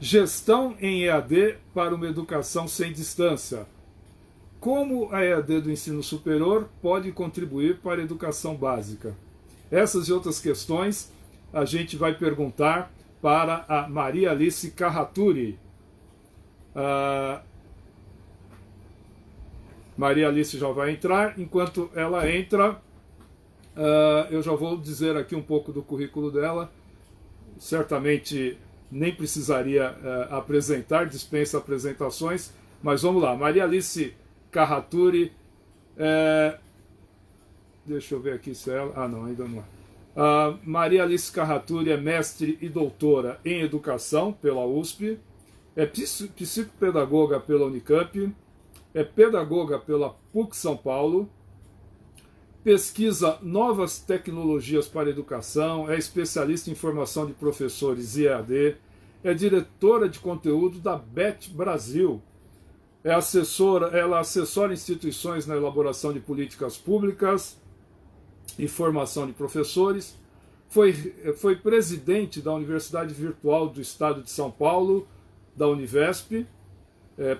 Gestão em EAD para uma educação sem distância. Como a EAD do ensino superior pode contribuir para a educação básica? Essas e outras questões a gente vai perguntar para a Maria Alice Carraturi. A Maria Alice já vai entrar. Enquanto ela entra, eu já vou dizer aqui um pouco do currículo dela. Certamente nem precisaria apresentar, dispensa apresentações, mas vamos lá. Maria Alice Carraturi, deixa eu ver aqui se é ela. Ah, não, ainda não é. Maria Alice Carraturi é mestre e doutora em educação pela USP, é psicopedagoga pela Unicamp, é pedagoga pela PUC São Paulo, pesquisa novas tecnologias para a educação, é especialista em formação de professores e EAD, é diretora de conteúdo da BET Brasil, ela assessora instituições na elaboração de políticas públicas e formação de professores, foi presidente da Universidade Virtual do Estado de São Paulo, da Univesp.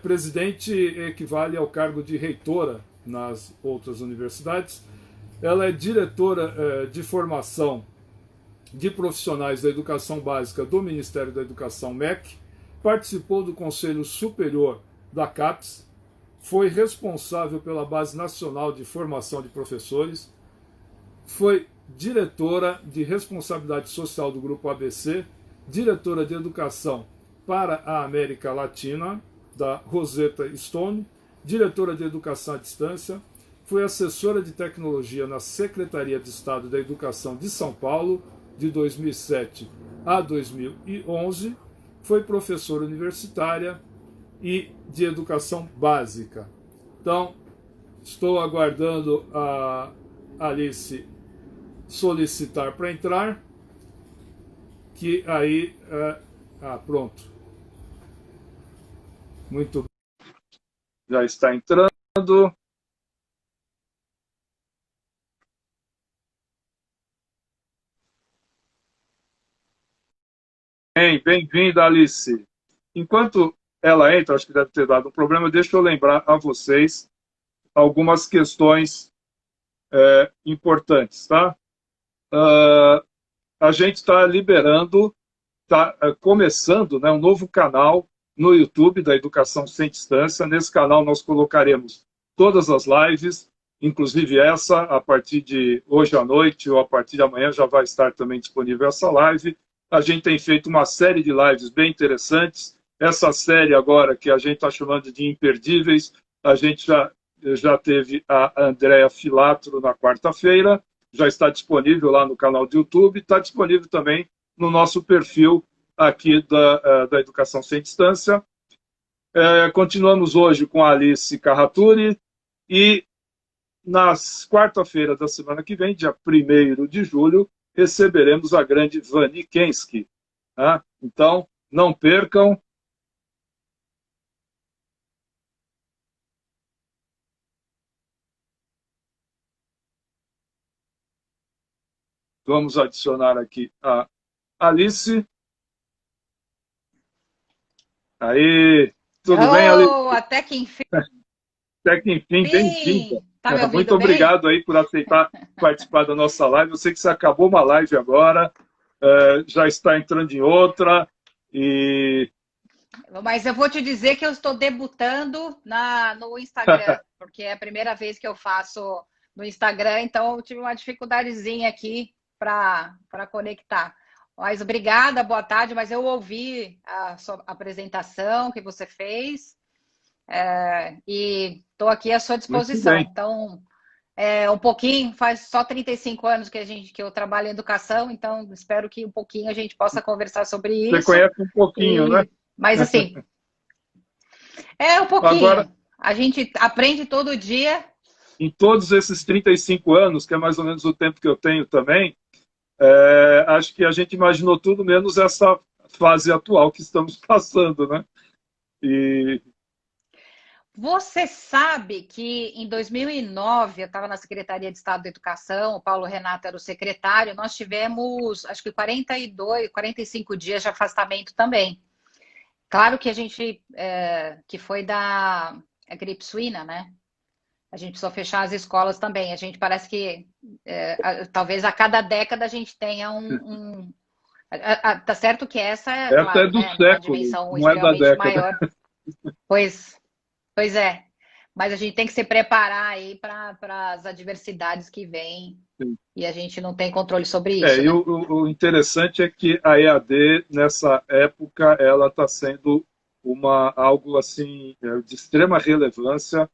Presidente equivale ao cargo de reitora nas outras universidades. Ela é diretora de formação de profissionais da educação básica do Ministério da Educação, MEC, participou do Conselho Superior da CAPES, foi responsável pela Base Nacional de Formação de Professores, foi diretora de Responsabilidade Social do Grupo ABC, diretora de Educação para a América Latina, da Rosetta Stone, diretora de Educação à Distância, foi assessora de tecnologia na Secretaria de Estado da Educação de São Paulo, de 2007 a 2011, foi professora universitária e de educação básica. Então, estou aguardando a Alice solicitar para entrar, que aí... pronto. Muito bem. Já está entrando. Bem-vinda, Alice. Enquanto ela entra, acho que deve ter dado um problema, deixa eu lembrar a vocês algumas questões importantes, tá? A gente está liberando, está começando, né, um novo canal no YouTube da Educação Sem Distância. Nesse canal nós colocaremos todas as lives, inclusive essa, a partir de hoje à noite ou a partir de amanhã já vai estar também disponível essa live. A gente tem feito uma série de lives bem interessantes. Essa série agora, que a gente está chamando de Imperdíveis, a gente já teve a Andréa Filatro na quarta-feira, já está disponível lá no canal do YouTube, está disponível também no nosso perfil aqui da Educação Sem Distância. Continuamos hoje com a Alice Carraturi e nas quarta-feira da semana que vem, dia 1º de julho, receberemos a grande Vani Kensky. Tá? Então, não percam. Vamos adicionar aqui a Alice. Aí, tudo bem, Alice? Até que enfim. Até que enfim, bem-vinda. Tá me Muito ouvindo bem? obrigado aí por aceitar participar da nossa live. Eu sei que você acabou uma live agora, já está entrando em outra, e Mas eu vou te dizer que eu estou debutando no Instagram, porque é a primeira vez que eu faço no Instagram, então eu tive uma dificuldadezinha aqui para conectar. Mas obrigada, boa tarde, mas eu ouvi a sua apresentação que você fez e estou aqui à sua muito disposição. bem. Então, um pouquinho, faz só 35 anos que eu trabalho em educação, então espero que um pouquinho a gente possa conversar sobre Você isso. conhece um pouquinho, né? Mas assim, um Agora, pouquinho. A gente aprende todo dia. em todos esses 35 anos, que é mais ou menos o tempo que eu tenho também, acho que a gente imaginou tudo menos essa fase atual que estamos passando, né? E Você sabe que em 2009, eu estava na Secretaria de Estado da Educação, o Paulo Renato era o secretário, nós tivemos, acho que 42, 45 dias de afastamento também. Claro que a gente, que foi da gripe suína, né? A gente precisou fechar as escolas também. A gente parece que talvez a cada década a gente tenha tá certo que essa é, Essa é claro, do né, numa século, dimensão não é da extremamente década. maior. Pois, pois é. Mas a gente tem que se preparar aí para as adversidades que vêm e a gente não tem controle sobre isso, E né? o interessante é que a EAD, nessa época, ela está sendo algo assim de extrema relevância,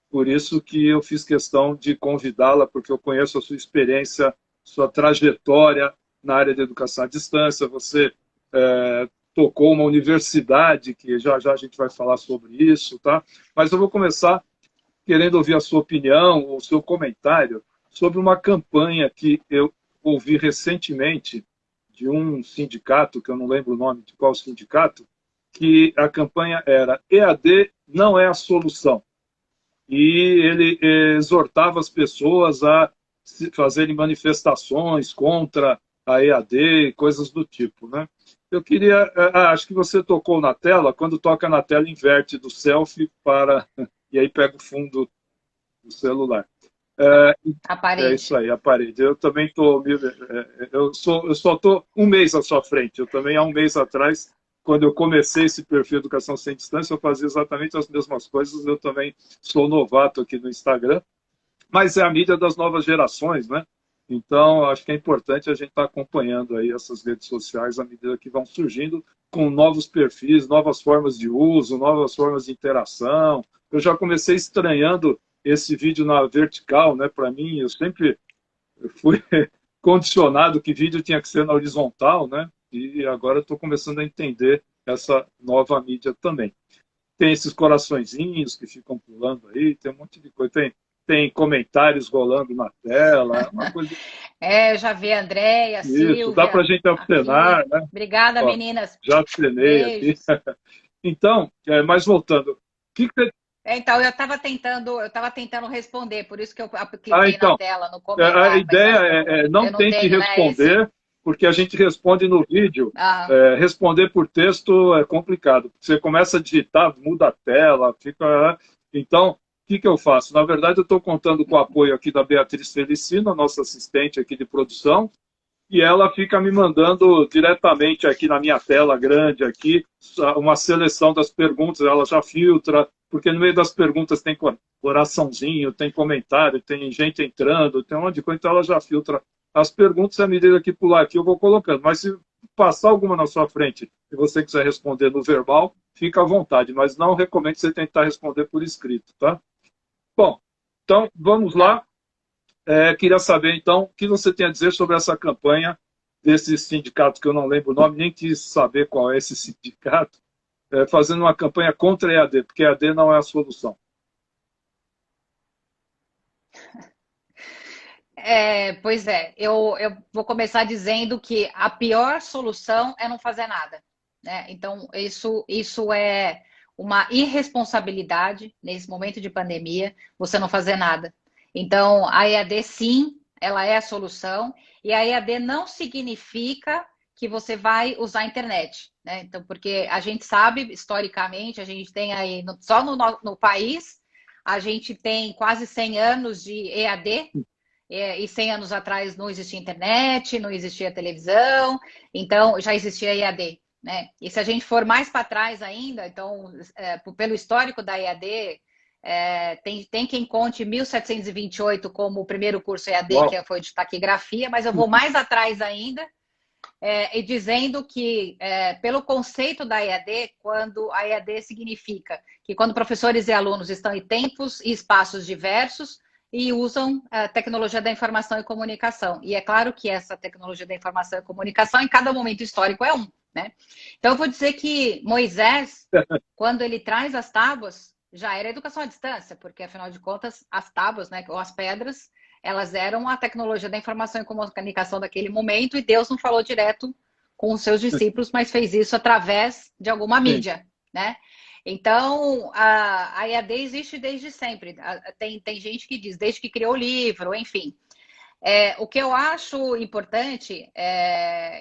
por isso que eu fiz questão de convidá-la, porque eu conheço a sua experiência, sua trajetória na área de educação à distância, você tocou uma universidade, que já já a gente vai falar sobre isso, tá? Mas eu vou começar querendo ouvir a sua opinião, o seu comentário sobre uma campanha que eu ouvi recentemente de um sindicato, que eu não lembro o nome de qual sindicato, que a campanha era EAD não é a solução. E ele exortava as pessoas a fazerem manifestações contra a EAD, coisas do tipo, né? Eu queria, acho que você tocou na tela, quando toca na tela, inverte do selfie para, e aí pega o fundo do celular. É, A é isso parede. aí, a parede. Eu também estou. Eu só estou um mês à sua frente. Eu também, há um mês atrás, quando eu comecei esse perfil Educação Sem Distância, eu fazia exatamente as mesmas coisas. Eu também sou novato aqui no Instagram, mas é a mídia das novas gerações, né? Então, acho que é importante a gente estar acompanhando aí essas redes sociais à medida que vão surgindo com novos perfis, novas formas de uso, novas formas de interação. Eu já comecei estranhando esse vídeo na vertical, né? Para mim, eu sempre fui condicionado que vídeo tinha que ser na horizontal, né? E agora estou começando a entender essa nova mídia também. Tem esses coraçõezinhos que ficam pulando aí, tem um monte de coisa. Tem comentários rolando na tela, é uma coisa. Eu já vi a Andréia, a Isso, dá para a Silvia gente aqui. acenar, né? Obrigada, Ó, meninas. já acenei aqui. Beijos. Então, mas voltando, o que você... Então, eu estava tentando responder, por isso que eu cliquei na Então, tela, no a comentar, mas eu ideia acho que não eu não tente tenho, né, esse. responder, porque a gente responde no vídeo. Ah, Responder por texto é complicado. Você começa a digitar, muda a tela, fica. Então, o que eu faço? Na verdade, eu estou contando com o apoio aqui da Beatriz Felicino, nossa assistente aqui de produção, e ela fica me mandando diretamente aqui na minha tela grande aqui uma seleção das perguntas, ela já filtra, porque no meio das perguntas tem coraçãozinho, tem comentário, tem gente entrando, tem um monte de coisa, então ela já filtra as perguntas, à medida que pular aqui eu vou colocando. Mas se passar alguma na sua frente e você quiser responder no verbal, fica à vontade, mas não recomendo você tentar responder por escrito, tá? Bom, então vamos tá. lá. Queria saber, então, o que você tem a dizer sobre essa campanha desse sindicato, que eu não lembro o nome, nem quis saber qual é esse sindicato, fazendo uma campanha contra a EAD, porque a EAD não é a solução. Pois é, eu vou começar dizendo que a pior solução é não fazer nada, né? Então, isso é uma irresponsabilidade nesse momento de pandemia, você não fazer nada. Então, a EAD, sim, ela é a solução, e a EAD não significa que você vai usar a internet, né? Então, porque a gente sabe, historicamente, a gente tem aí, só no país, a gente tem quase 100 anos de EAD, e 100 anos atrás não existia internet, não existia televisão, então já existia EAD, né? E se a gente for mais para trás ainda, então, pelo histórico da EAD, tem quem conte 1728 como o primeiro curso EAD, Uau. que foi de taquigrafia, mas eu vou mais atrás ainda, e dizendo que, pelo conceito da EAD, quando a EAD significa que quando professores e alunos estão em tempos e espaços diversos, e usam a tecnologia da informação e comunicação. E é claro que essa tecnologia da informação e comunicação, em cada momento histórico, é um, né? Então, eu vou dizer que Moisés, quando ele traz as tábuas, já era educação à distância, porque, afinal de contas, as tábuas, né, ou as pedras, elas eram a tecnologia da informação e comunicação daquele momento, e Deus não falou direto com os seus discípulos, mas fez isso através de alguma Sim. mídia, né? Então, a EAD existe desde sempre. Tem gente que diz, desde que criou o livro, enfim. O que eu acho importante,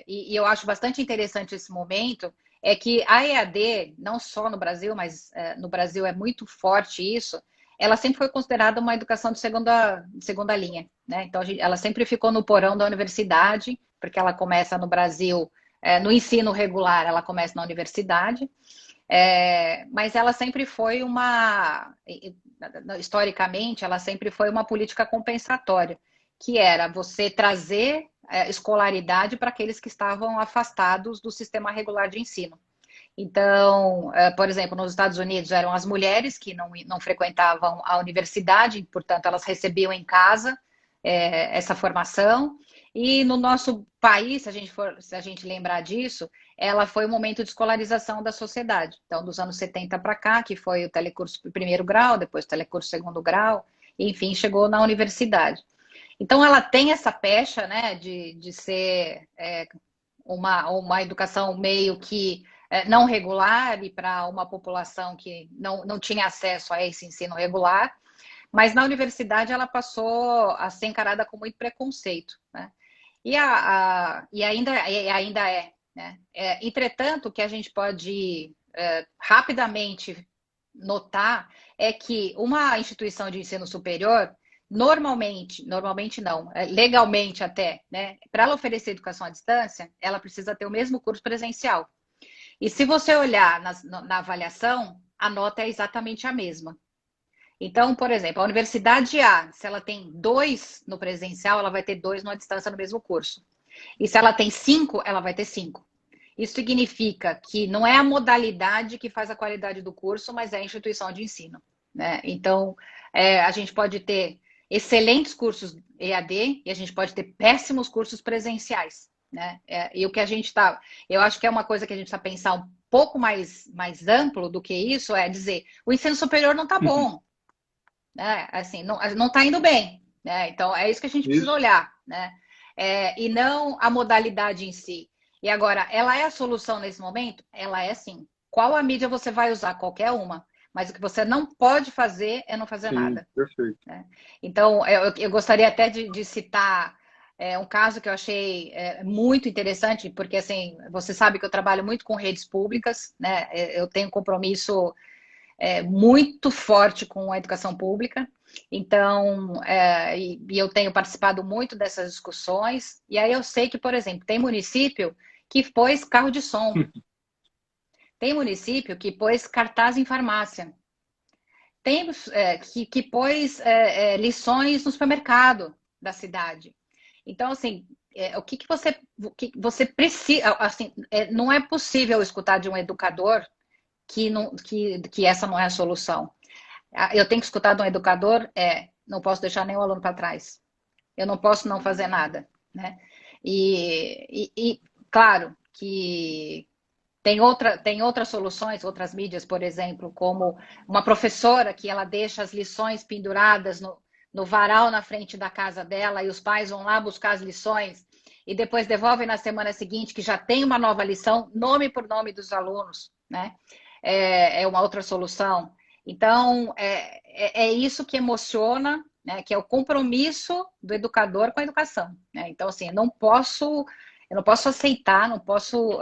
e eu acho bastante interessante esse momento, é que a EAD, não só no Brasil, mas no Brasil é muito forte isso, ela sempre foi considerada uma educação de segunda linha, né? Então, ela sempre ficou no porão da universidade, porque ela começa no Brasil, no ensino regular, ela começa na universidade, mas ela sempre foi historicamente, ela sempre foi uma política compensatória, que era você trazer escolaridade para aqueles que estavam afastados do sistema regular de ensino. Então, por exemplo, nos Estados Unidos eram as mulheres que não frequentavam a universidade, portanto, elas recebiam em casa essa formação. E no nosso país, se a gente lembrar disso, ela foi o momento de escolarização da sociedade. Então, dos anos 70 para cá, que foi o telecurso primeiro grau, depois o telecurso segundo grau, e, enfim, chegou na universidade. Então, ela tem essa pecha, né, de ser uma educação meio que não regular e para uma população que não tinha acesso a esse ensino regular, mas na universidade ela passou a ser encarada com muito preconceito, né? E ainda é, né? Entretanto, o que a gente pode rapidamente notar é que uma instituição de ensino superior, normalmente não, legalmente até, né? Para ela oferecer educação à distância, ela precisa ter o mesmo curso presencial. E se você olhar na avaliação, a nota é exatamente a mesma. Então, por exemplo, a Universidade A, se ela tem 2 no presencial, ela vai ter 2 na distância no mesmo curso. E se ela tem 5, ela vai ter 5. Isso significa que não é a modalidade que faz a qualidade do curso, mas é a instituição de ensino, né? Então, a gente pode ter excelentes cursos EAD e a gente pode ter péssimos cursos presenciais, né? E o que a gente está... Eu acho que é uma coisa que a gente está pensando um pouco mais amplo do que isso, é dizer, o ensino superior não está bom, né? Assim, não está indo bem, né? Então, é isso que a gente precisa olhar, né? E não a modalidade em si. E agora, ela é a solução nesse momento? Ela é sim. Qual a mídia você vai usar? Qualquer uma. Mas o que você não pode fazer é não fazer nada. Perfeito. Né? Então, eu gostaria até de citar um caso que eu achei muito interessante, porque assim, você sabe que eu trabalho muito com redes públicas, né? Eu tenho compromisso muito forte com a educação pública. Então, e eu tenho participado muito dessas discussões, e aí eu sei que, por exemplo, tem município que pôs carro de som, tem município que pôs cartaz em farmácia, tem que pôs lições no supermercado da cidade. Então, assim, o que você precisa, assim, não é possível escutar de um educador que essa não é a solução. Eu tenho que escutar de um educador, não posso deixar nenhum aluno para trás. Eu não posso não fazer nada, né? E claro que tem outras soluções, outras mídias, por exemplo, como uma professora que ela deixa as lições penduradas no varal na frente da casa dela e os pais vão lá buscar as lições e depois devolvem na semana seguinte que já tem uma nova lição, nome por nome dos alunos, né? É uma outra solução. Então, é isso que emociona, né, que é o compromisso do educador com a educação. Né? Então, assim, eu não posso aceitar, não posso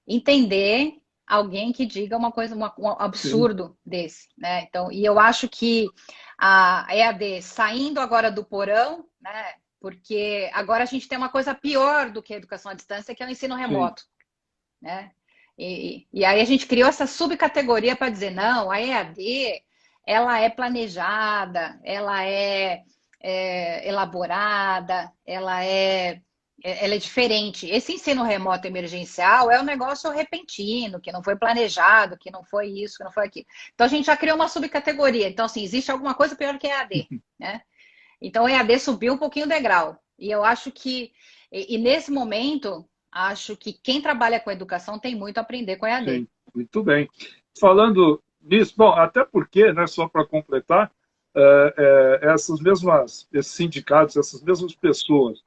entender alguém que diga uma coisa, um absurdo desse. Né? Então, e eu acho que a EAD saindo agora do porão, né, porque agora a gente tem uma coisa pior do que a educação à distância, que é o ensino remoto. Né? E aí a gente criou essa subcategoria para dizer, não, a EAD, ela é planejada, ela é elaborada, ela é diferente. Esse ensino remoto emergencial é um negócio repentino, que não foi planejado, que não foi isso, que não foi aquilo. Então a gente já criou uma subcategoria. Então, assim, existe alguma coisa pior que a EAD, né? Então a EAD subiu um pouquinho o degrau. E eu acho que, nesse momento... Acho que quem trabalha com educação tem muito a aprender com a EAD. Sim, muito bem. Falando nisso, bom, até porque, né, só para completar, esses sindicatos, essas mesmas pessoas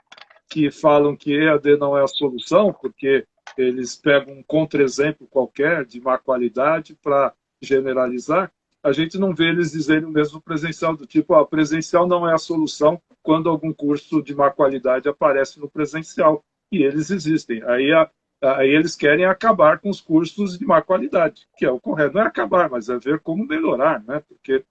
que falam que EAD não é a solução, porque eles pegam um contra-exemplo qualquer de má qualidade para generalizar, a gente não vê eles dizerem o mesmo presencial, do tipo, ah, presencial não é a solução quando algum curso de má qualidade aparece no presencial. E eles existem. Aí eles querem acabar com os cursos de má qualidade, que é o correto. Não é acabar, mas é ver como melhorar, né? Porque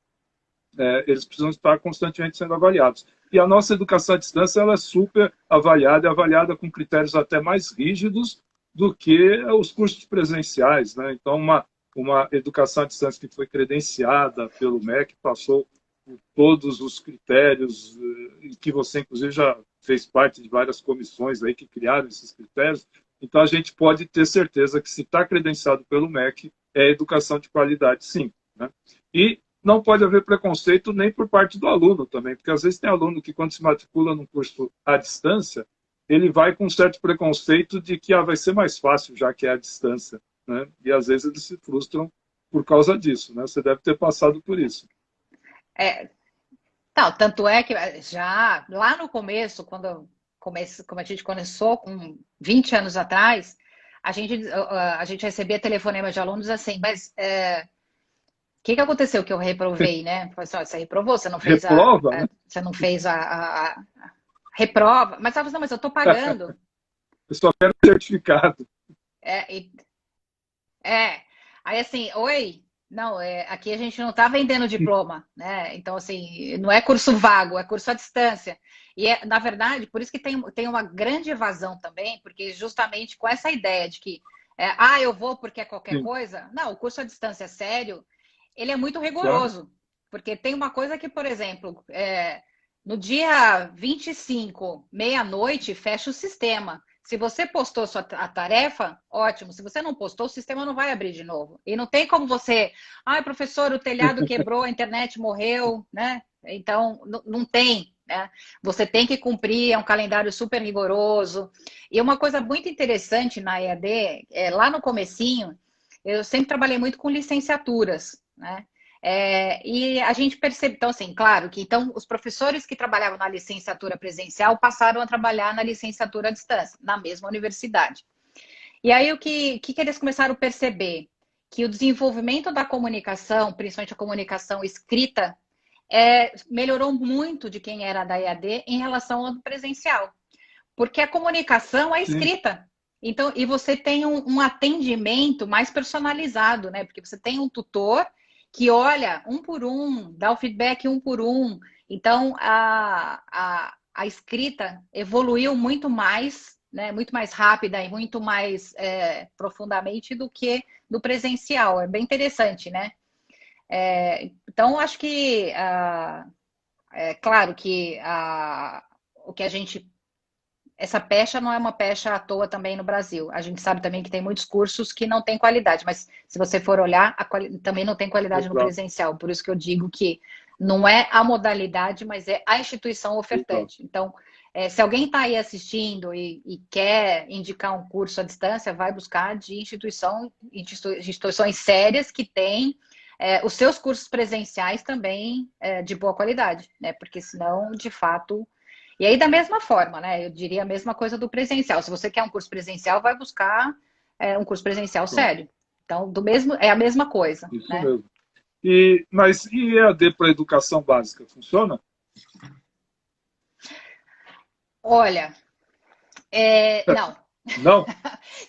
eles precisam estar constantemente sendo avaliados. E a nossa educação à distância ela é super avaliada, é avaliada com critérios até mais rígidos do que os cursos presenciais, né? Então, uma educação à distância que foi credenciada pelo MEC, passou por todos os critérios, e que você, inclusive, já fez parte de várias comissões aí que criaram esses critérios. Então, a gente pode ter certeza que, se está credenciado pelo MEC, é educação de qualidade, sim, né? E não pode haver preconceito nem por parte do aluno também, porque às vezes tem aluno que, quando se matricula num curso à distância, ele vai com um certo preconceito de que vai ser mais fácil, já que é à distância, né? E às vezes eles se frustram por causa disso, né? Você deve ter passado por isso. Não, tanto é que já lá no começo, como a gente começou com 20 anos atrás, a gente recebia telefonema de alunos assim, mas o que aconteceu que eu reprovei, né? Falei assim, você reprovou, você não fez Reprova, né? você não fez a reprova. Mas ela falou, não, mas eu tô pagando. Eu só quero certificado. Aí assim, oi, não, aqui a gente não tá vendendo diploma, né? Então, assim, não é curso vago, é curso à distância. E, na verdade, por isso que tem uma grande evasão também, porque justamente com essa ideia de que, eu vou porque é qualquer Sim. coisa. Não, o curso à distância sério, ele é muito rigoroso. Porque tem uma coisa que, por exemplo, no dia 25, meia-noite, fecha o sistema. Se você postou a tarefa, ótimo. Se você não postou, o sistema não vai abrir de novo. E não tem como você... Ai, professor, o telhado quebrou, a internet morreu, né? Então, não tem, né? Você tem que cumprir, é um calendário super rigoroso. E uma coisa muito interessante na EAD, lá no comecinho, eu sempre trabalhei muito com licenciaturas, né? E a gente percebe, então, assim, claro que então os professores que trabalhavam na licenciatura presencial passaram a trabalhar na licenciatura à distância, na mesma universidade. E aí o que eles começaram a perceber? Que o desenvolvimento da comunicação, principalmente a comunicação escrita, melhorou muito de quem era da EAD em relação ao presencial. Porque a comunicação é escrita. Então, e você tem um atendimento mais personalizado, né? Porque você tem um tutor que olha um por um, dá o feedback um por um. Então, a escrita evoluiu muito mais, né? Muito mais rápida e muito mais profundamente do que do presencial. É bem interessante, né? Então, acho que, claro que o que a gente... Essa pecha não é uma pecha à toa também no Brasil. A gente sabe também que tem muitos cursos que não têm qualidade, mas se você for olhar, também não tem qualidade no presencial. Por isso que eu digo que não é a modalidade, mas é a instituição ofertante. Então, se alguém está aí assistindo e quer indicar um curso à distância, vai buscar de instituições sérias que têm os seus cursos presenciais também de boa qualidade, né? Porque senão, de fato... E aí, da mesma forma, né? Eu diria a mesma coisa do presencial. Se você quer um curso presencial, vai buscar um curso presencial sério. Então, é a mesma coisa. Isso, né? mesmo. Mas e EAD para educação básica, funciona? Olha, não. Não?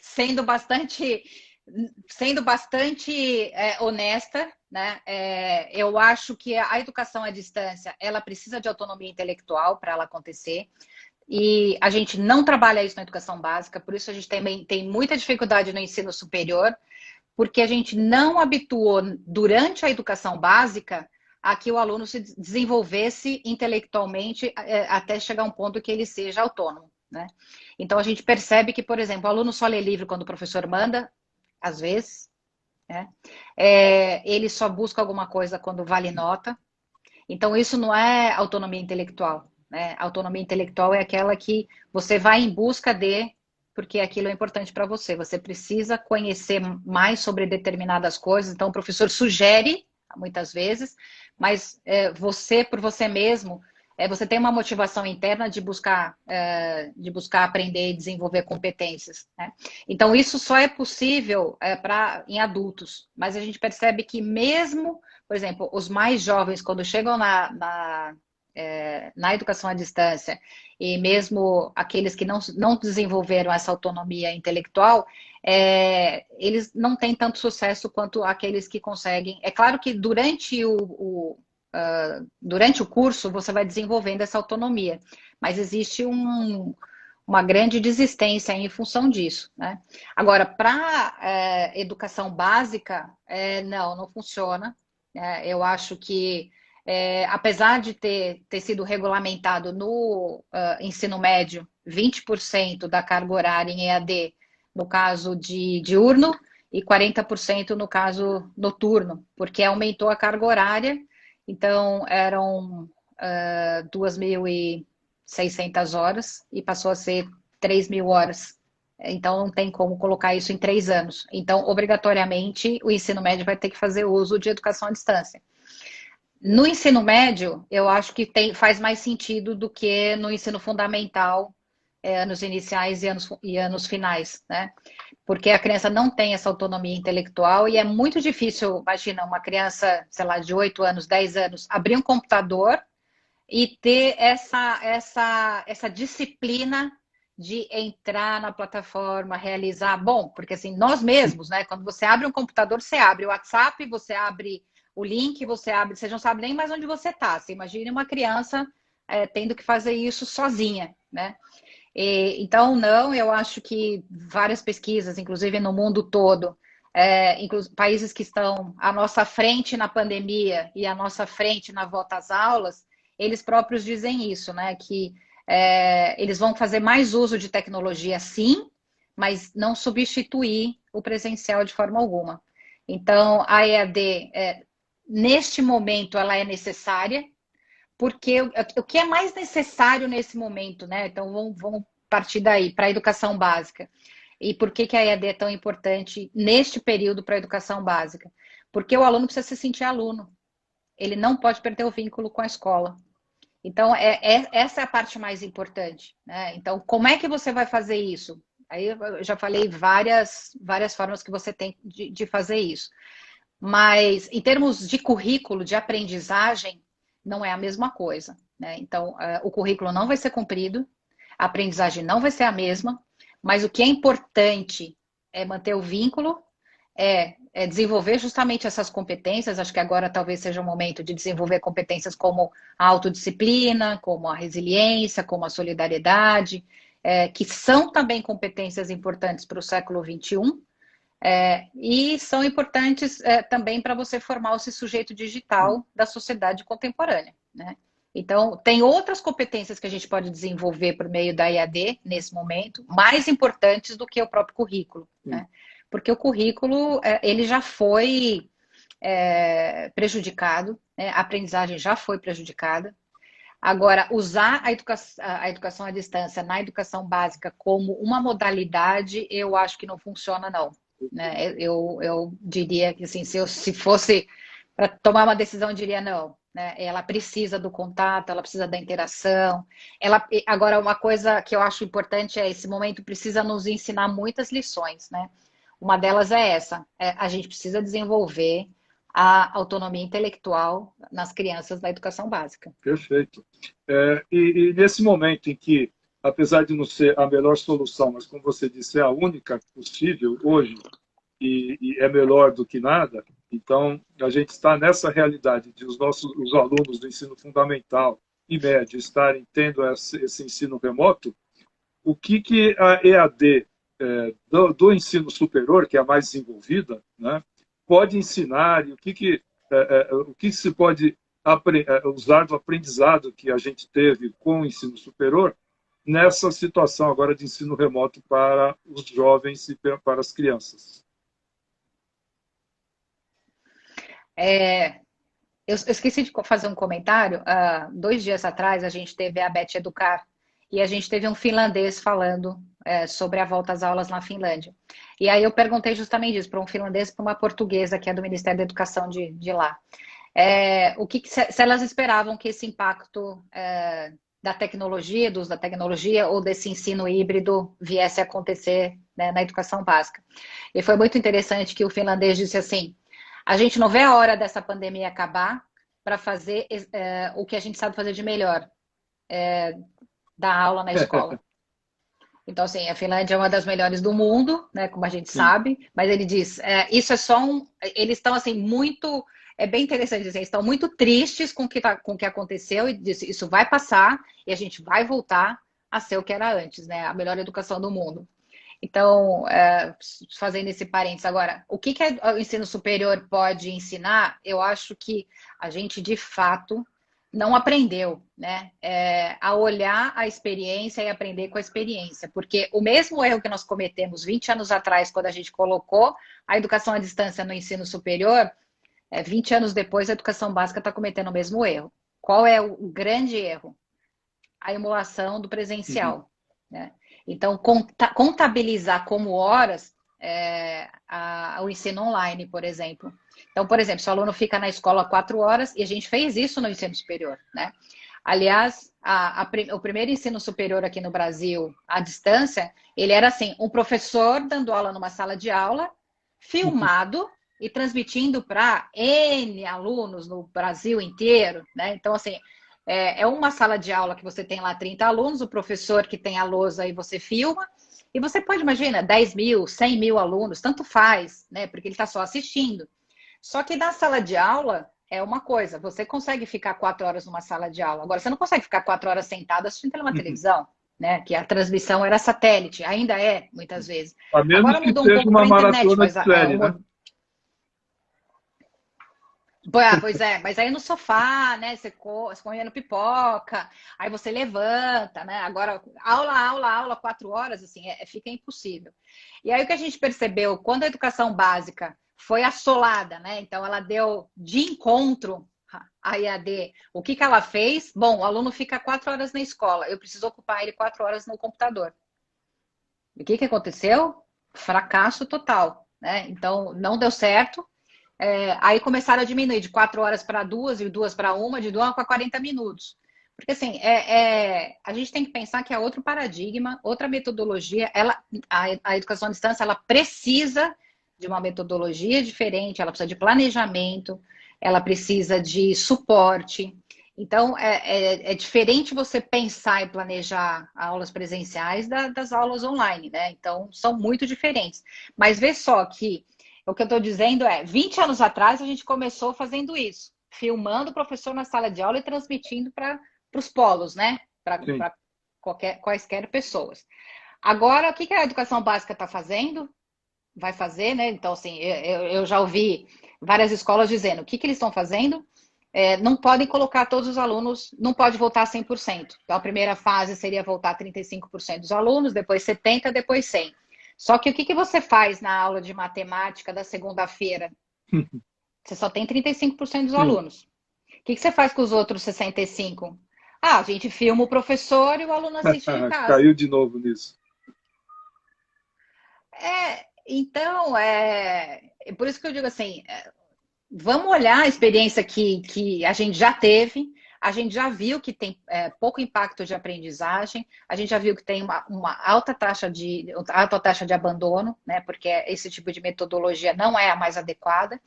Sendo bastante honesta, né? Eu acho que a educação à distância, ela precisa de autonomia intelectual para ela acontecer. E a gente não trabalha isso na educação básica, por isso a gente também tem muita dificuldade no ensino superior, porque a gente não habituou durante a educação básica a que o aluno se desenvolvesse intelectualmente até chegar a um ponto que ele seja autônomo, né? Então a gente percebe que, por exemplo, o aluno só lê livro quando o professor manda, às vezes, né? Ele só busca alguma coisa quando vale nota. Então isso não é autonomia intelectual, né? Autonomia intelectual é aquela que você vai em busca de, porque aquilo é importante para você. Você precisa conhecer mais sobre determinadas coisas. Então o professor sugere, muitas vezes, mas você, por você mesmo, você tem uma motivação interna de buscar aprender e desenvolver competências, né? Então, isso só é possível em adultos. Mas a gente percebe que mesmo, por exemplo, os mais jovens, quando chegam na educação à distância, e mesmo aqueles que não desenvolveram essa autonomia intelectual, eles não têm tanto sucesso quanto aqueles que conseguem. É claro que durante o curso você vai desenvolvendo essa autonomia, mas existe uma grande desistência em função disso, né? Agora, para educação básica, não funciona. Eu acho que, apesar de ter sido regulamentado no ensino médio 20% da carga horária em EAD, no caso de diurno, e 40% no caso noturno, porque aumentou a carga horária. Então, eram 2.600 horas e passou a ser 3.000 horas. Então, não tem como colocar isso em 3 anos. Então, obrigatoriamente, o ensino médio vai ter que fazer uso de educação à distância. No ensino médio, eu acho que faz mais sentido do que no ensino fundamental, anos iniciais e anos finais, né? Porque a criança não tem essa autonomia intelectual e é muito difícil, imagina, uma criança, sei lá, de 8 anos, 10 anos, abrir um computador e ter essa disciplina de entrar na plataforma, realizar. Bom, porque assim, nós mesmos, né? Quando você abre um computador, você abre o WhatsApp, você abre o link, você não sabe nem mais onde você está. Você imagina uma criança tendo que fazer isso sozinha, né? Então, não, eu acho que várias pesquisas, inclusive no mundo todo, países que estão à nossa frente na pandemia e à nossa frente na volta às aulas, eles próprios dizem isso, né? Que eles vão fazer mais uso de tecnologia, sim, mas não substituir o presencial de forma alguma. Então, a EAD, neste momento, ela é necessária, porque o que é mais necessário nesse momento, né? Então, vamos partir daí, para a educação básica. E por que a EAD é tão importante neste período para a educação básica? Porque o aluno precisa se sentir aluno. Ele não pode perder o vínculo com a escola. Então, essa é a parte mais importante, né? Então, como é que você vai fazer isso? Aí eu já falei várias formas que você tem de fazer isso. Mas, em termos de currículo, de aprendizagem, não é a mesma coisa, né? Então, o currículo não vai ser cumprido, a aprendizagem não vai ser a mesma, mas o que é importante é manter o vínculo, desenvolver justamente essas competências. Acho que agora talvez seja o momento de desenvolver competências como a autodisciplina, como a resiliência, como a solidariedade, que são também competências importantes para o século XXI, e são importantes também para você formar esse sujeito digital da sociedade contemporânea, né? Então, tem outras competências que a gente pode desenvolver por meio da EAD nesse momento, mais importantes do que o próprio currículo, né? Porque o currículo, ele já foi prejudicado, né? A aprendizagem já foi prejudicada. Agora, usar a educação à distância na educação básica como uma modalidade, eu acho que não funciona, não, né? Eu diria que, assim, se fosse para tomar uma decisão, eu diria não, né? Ela precisa do contato, ela precisa da interação. Agora, uma coisa que eu acho importante esse momento precisa nos ensinar muitas lições, né? Uma delas é essa, a gente precisa desenvolver a autonomia intelectual nas crianças da educação básica. Perfeito. E nesse momento em que, apesar de não ser a melhor solução, mas como você disse, é a única possível hoje, e é melhor do que nada, então a gente está nessa realidade de os alunos do ensino fundamental e médio estarem tendo esse ensino remoto. O que a EAD do ensino superior, que é a mais desenvolvida, né, pode ensinar, e o que se pode usar do aprendizado que a gente teve com o ensino superior nessa situação agora de ensino remoto para os jovens e para as crianças? Eu esqueci de fazer um comentário. 2 dias atrás, a gente teve a Bet Educar e a gente teve um finlandês falando sobre a volta às aulas na Finlândia. E aí eu perguntei justamente isso para um finlandês e para uma portuguesa que é do Ministério da Educação de lá. Se elas esperavam que esse impacto da tecnologia, do uso da tecnologia ou desse ensino híbrido viesse a acontecer, né, na educação básica. E foi muito interessante que o finlandês disse assim: a gente não vê a hora dessa pandemia acabar para fazer o que a gente sabe fazer de melhor, dar aula na escola. Então, assim, a Finlândia é uma das melhores do mundo, né, como a gente sabe, mas ele diz, isso é só eles estão, assim, muito, é bem interessante dizer, estão muito tristes com o que aconteceu e diz, isso vai passar e a gente vai voltar a ser o que era antes, né, a melhor educação do mundo. Então, fazendo esse parênteses agora, o que o ensino superior pode ensinar? Eu acho que a gente, de fato, não aprendeu, né, a olhar a experiência e aprender com a experiência. Porque o mesmo erro que nós cometemos 20 anos atrás, quando a gente colocou a educação à distância no ensino superior, 20 anos depois a educação básica está cometendo o mesmo erro. Qual é o grande erro? A emulação do presencial, né? Então, contabilizar como horas o ensino online, por exemplo. Então, por exemplo, se o aluno fica na escola 4 horas, e a gente fez isso no ensino superior, né? Aliás, o primeiro ensino superior aqui no Brasil, à distância, ele era assim, um professor dando aula numa sala de aula, filmado e transmitindo para N alunos no Brasil inteiro, né? Então, assim, é uma sala de aula que você tem lá 30 alunos, o professor que tem a lousa e você filma, e você pode imaginar 10 mil, 100 mil alunos, tanto faz, né? Porque ele está só assistindo. Só que na sala de aula é uma coisa, você consegue ficar 4 horas numa sala de aula, agora você não consegue ficar 4 horas sentado assistindo uma televisão, né? Que a transmissão era satélite, ainda muitas vezes. A menos Agora que mudou um seja pouco uma para a internet, maratona mas de série, né? Pois é, mas aí no sofá, né? Você comendo pipoca, aí você levanta, né? Agora, aula, 4 horas, assim, fica impossível. E aí o que a gente percebeu, quando a educação básica foi assolada, né? Então ela deu de encontro a EAD. O que ela fez? Bom, o aluno fica 4 horas na escola, eu preciso ocupar ele 4 horas no computador. E o que aconteceu? Fracasso total, né? Então não deu certo. Aí começaram a diminuir de 4 horas para 2 e 2 para 1, de 2 para 40 minutos. Porque assim, a gente tem que pensar que é outro paradigma, outra metodologia. A educação à distância, ela precisa de uma metodologia diferente, ela precisa de planejamento, ela precisa de suporte. Então, é diferente você pensar e planejar aulas presenciais das aulas online, né? Então, são muito diferentes. Mas vê só que o que eu estou dizendo 20 anos atrás a gente começou fazendo isso, filmando o professor na sala de aula e transmitindo para os polos, né? Para quaisquer pessoas. Agora, o que a educação básica está fazendo? Vai fazer, né? Então, assim, eu já ouvi várias escolas dizendo o que eles estão fazendo. Não podem colocar todos os alunos, não pode voltar 100%. Então, a primeira fase seria voltar 35% dos alunos, depois 70%, depois 100%. Só que o que você faz na aula de matemática da segunda-feira? Você só tem 35% dos alunos. O que você faz com os outros 65%? A gente filma o professor e o aluno assiste de casa. Caiu de novo nisso. Então, por isso que eu digo assim, vamos olhar a experiência que a gente já teve. A gente já viu que tem pouco impacto de aprendizagem, a gente já viu que tem uma alta taxa de abandono, né? Porque esse tipo de metodologia não é a mais adequada,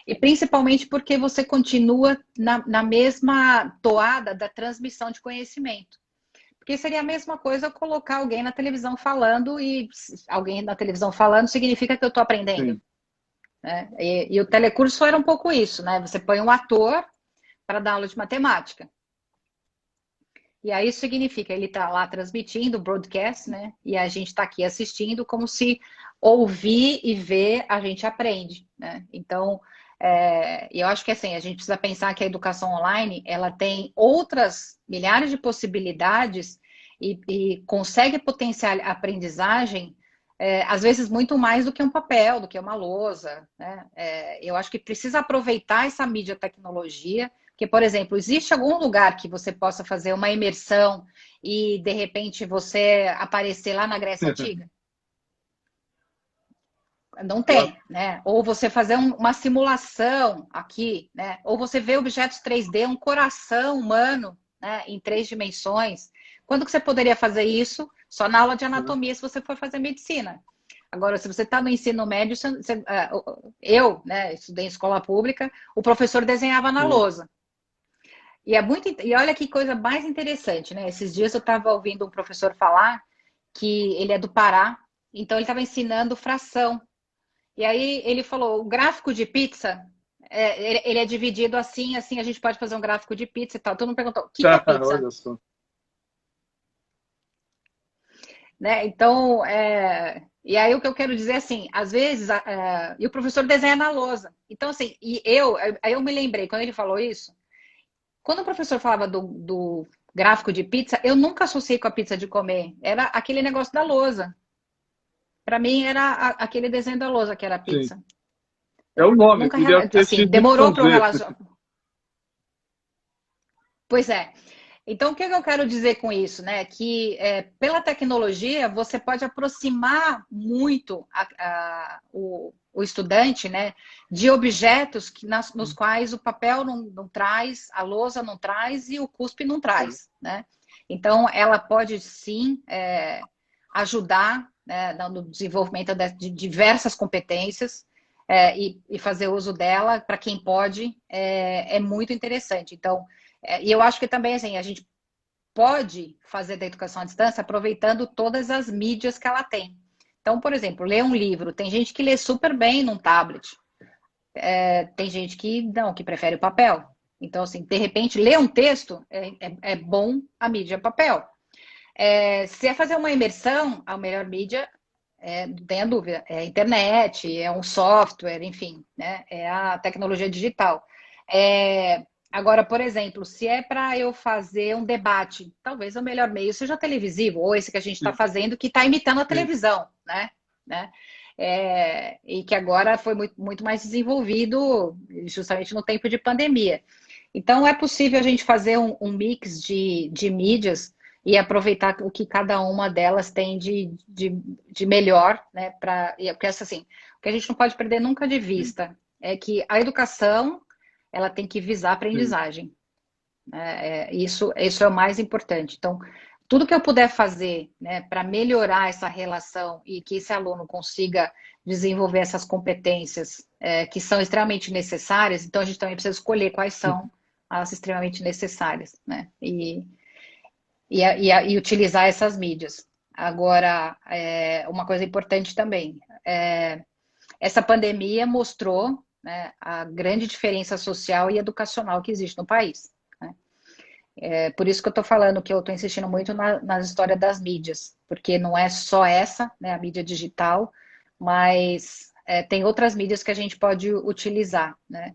e principalmente porque você continua na mesma toada da transmissão de conhecimento. Porque seria a mesma coisa colocar alguém na televisão falando, e alguém na televisão falando significa que eu estou aprendendo. Né? E o telecurso era um pouco isso, né? Você põe um ator para dar aula de matemática. E aí isso significa, ele está lá transmitindo o broadcast, né? E a gente está aqui assistindo, como se ouvir e ver a gente aprende, né? Então, eu acho que assim, a gente precisa pensar que a educação online, ela tem outras milhares de possibilidades e consegue potenciar a aprendizagem, às vezes muito mais do que um papel, do que uma lousa, né? Eu acho que precisa aproveitar essa mídia tecnologia. Porque, por exemplo, existe algum lugar que você possa fazer uma imersão e, de repente, você aparecer lá na Grécia Antiga? Não tem, né? Ou você fazer uma simulação aqui, né? Ou você vê objetos 3D, um coração humano, né? Em 3 dimensões. Quando que você poderia fazer isso? Só na aula de anatomia, se você for fazer medicina. Agora, se você está no ensino médio, eu, né, estudei em escola pública, o professor desenhava na lousa. E olha que coisa mais interessante, né? Esses dias eu estava ouvindo um professor falar que ele é do Pará, então ele estava ensinando fração. E aí ele falou, o gráfico de pizza, ele é dividido assim, assim, a gente pode fazer um gráfico de pizza e tal. Todo mundo perguntou, o que é pizza? Olha só. Né? Então, e aí o que eu quero dizer assim, às vezes, e o professor desenha na lousa. Então, assim, aí eu me lembrei, quando ele falou isso, quando o professor falava do gráfico de pizza, eu nunca associei com a pizza de comer. Era aquele negócio da lousa. Para mim, era aquele desenho da lousa que era a pizza. Sim. É o nome, Nunca, podia ter assim, sido demorou para o Z. relacionamento. Pois é. Então, o que eu quero dizer com isso, né? Que pela tecnologia você pode aproximar muito o estudante, né, de objetos nos quais o papel não traz, a lousa não traz e o cuspe não traz, né? Então, ela pode sim ajudar, né, no desenvolvimento de diversas competências e fazer uso dela para quem pode é muito interessante. Então, e eu acho que também assim, a gente pode fazer da educação à distância aproveitando todas as mídias que ela tem. Então, por exemplo, ler um livro. Tem gente que lê super bem num tablet. Tem gente que não, que prefere o papel. Então, assim, de repente, ler um texto é bom a mídia papel. Se é fazer uma imersão, a melhor mídia, não tenha dúvida, é a internet, é um software, enfim, né? É a tecnologia digital. Agora, por exemplo, se é para eu fazer um debate, talvez o melhor meio seja televisivo, ou esse que a gente está fazendo, que está imitando a televisão, né? E que agora foi muito mais desenvolvido justamente no tempo de pandemia. Então, é possível a gente fazer um mix de mídias e aproveitar o que cada uma delas tem de melhor, né? Porque assim, o que a gente não pode perder nunca de vista é que a educação ela tem que visar a aprendizagem. Isso é o mais importante. Então, tudo que eu puder fazer, né, para melhorar essa relação e que esse aluno consiga desenvolver essas competências que são extremamente necessárias, então a gente também precisa escolher quais são as extremamente necessárias, né? E utilizar essas mídias. Agora, uma coisa importante também, essa pandemia mostrou, né, a grande diferença social e educacional que existe no país. Né? Por isso que eu estou falando que eu estou insistindo muito na história das mídias, porque não é só essa, né, a mídia digital, mas tem outras mídias que a gente pode utilizar. Né?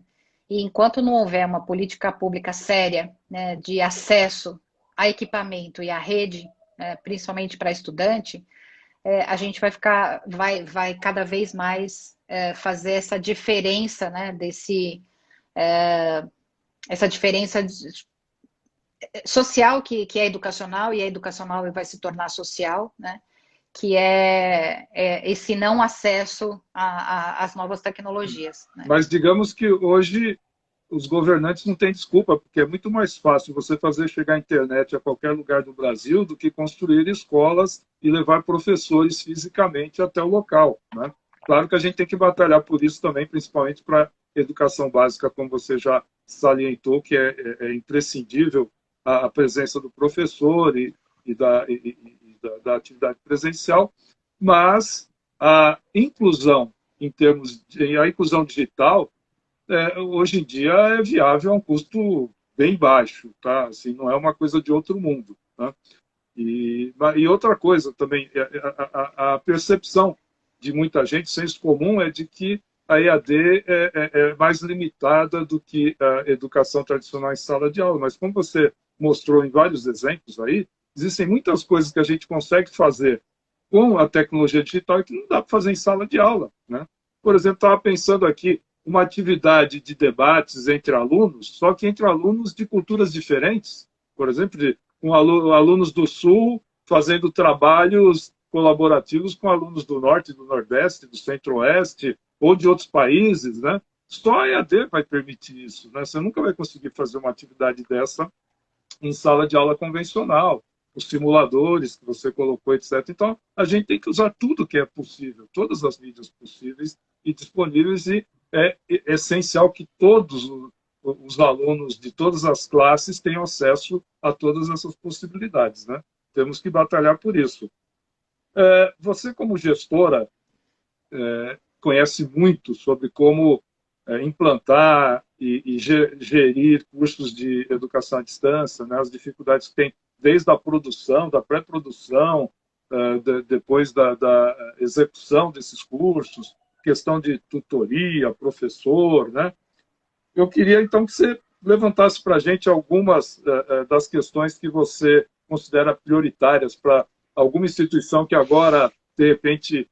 E enquanto não houver uma política pública séria, né, de acesso a equipamento e à rede, principalmente para estudante, a gente vai cada vez mais fazer essa diferença, né, essa diferença social que é educacional, e a educacional vai se tornar social, né, que é esse não acesso às novas tecnologias. Né? Mas digamos que hoje os governantes não têm desculpa, porque é muito mais fácil você fazer chegar a internet a qualquer lugar do Brasil do que construir escolas e levar professores fisicamente até o local. Né? Claro que a gente tem que batalhar por isso também, principalmente para a educação básica, como você já salientou, que é imprescindível a presença do professor e da atividade presencial, mas a inclusão a inclusão digital hoje em dia é viável a um custo bem baixo, tá? Assim, não é uma coisa de outro mundo. Tá? E outra coisa também, a percepção de muita gente, senso comum, é de que a EAD é mais limitada do que a educação tradicional em sala de aula. Mas como você mostrou em vários exemplos aí, existem muitas coisas que a gente consegue fazer com a tecnologia digital e que não dá para fazer em sala de aula. Né? Por exemplo, estava pensando aqui, uma atividade de debates entre alunos, só que entre alunos de culturas diferentes, por exemplo, com alunos do Sul fazendo trabalhos colaborativos com alunos do Norte, do Nordeste, do Centro-Oeste ou de outros países, né? Só a EAD vai permitir isso, né? Você nunca vai conseguir fazer uma atividade dessa em sala de aula convencional, os simuladores que você colocou, etc. Então, a gente tem que usar tudo que é possível, todas as mídias possíveis e disponíveis, e é essencial que todos os alunos de todas as classes tenham acesso a todas essas possibilidades, né? Temos que batalhar por isso. Você, como gestora, conhece muito sobre como implantar e gerir cursos de educação à distância, né? As dificuldades que tem desde a produção, da pré-produção, depois da execução desses cursos, questão de tutoria, professor, né? Eu queria, então, que você levantasse para a gente algumas das questões que você considera prioritárias para alguma instituição que agora, de repente,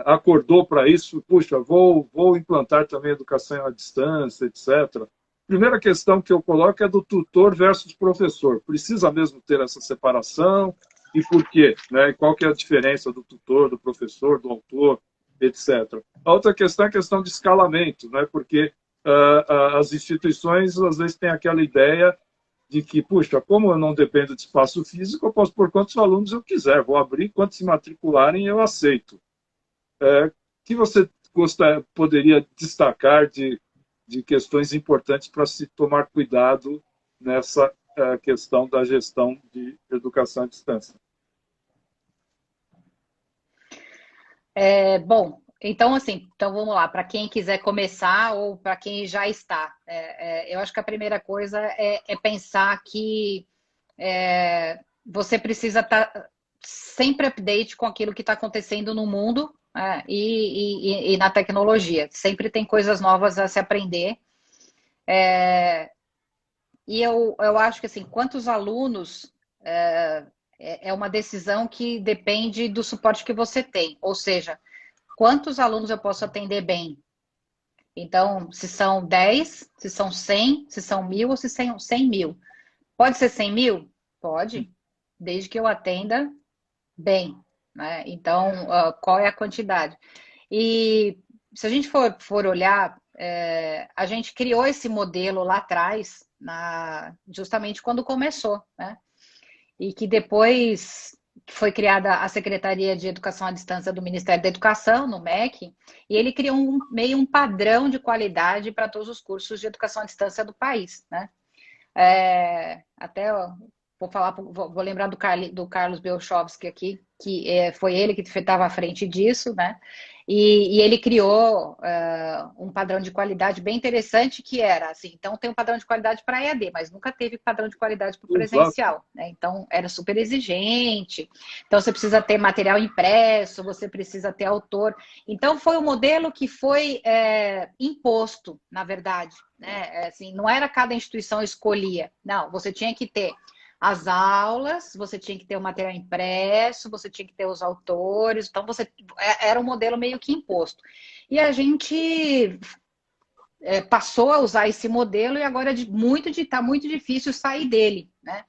acordou para isso. Puxa, vou implantar também educação à distância, etc. Primeira questão que eu coloco é do tutor versus professor. Precisa mesmo ter essa separação? E por quê? Né? Qual que é a diferença do tutor, do professor, do autor, etc. A outra questão é a questão de escalamento, né? Porque as instituições, às vezes, têm aquela ideia de que, puxa, como eu não dependo de espaço físico, eu posso pôr quantos alunos eu quiser, vou abrir, quantos se matricularem, eu aceito. Que você poderia destacar de questões importantes para se tomar cuidado nessa questão da gestão de educação à distância? Bom, então, assim, então vamos lá, para quem quiser começar ou para quem já está. Eu acho que a primeira coisa é pensar que você precisa estar sempre update com aquilo que está acontecendo no mundo e na tecnologia. Sempre tem coisas novas a se aprender. E eu acho que, assim, quantos alunos é uma decisão que depende do suporte que você tem. Ou seja, quantos alunos eu posso atender bem? Então, se são 10, se são 100, se são 1.000 ou se são 100 mil. Pode ser 100 mil? Pode, desde que eu atenda bem, né? Então, qual é a quantidade? E se a gente for olhar, a gente criou esse modelo lá atrás, justamente quando começou, né? E que depois foi criada a Secretaria de Educação à Distância do Ministério da Educação, no MEC, e ele criou meio um padrão de qualidade para todos os cursos de educação à distância do país, né? Até vou lembrar do Carlos Belchovski aqui, que foi ele que estava à frente disso, né? E ele criou um padrão de qualidade bem interessante, que era assim, então tem um padrão de qualidade para EAD, mas nunca teve padrão de qualidade para o presencial, né? Então era super exigente, então você precisa ter material impresso, você precisa ter autor. Então foi um modelo que foi imposto, na verdade, né? Assim, não era cada instituição escolhia, não, você tinha que ter as aulas, você tinha que ter o material impresso, você tinha que ter os autores, então era um modelo meio que imposto. E a gente passou a usar esse modelo e agora está muito difícil sair dele, né?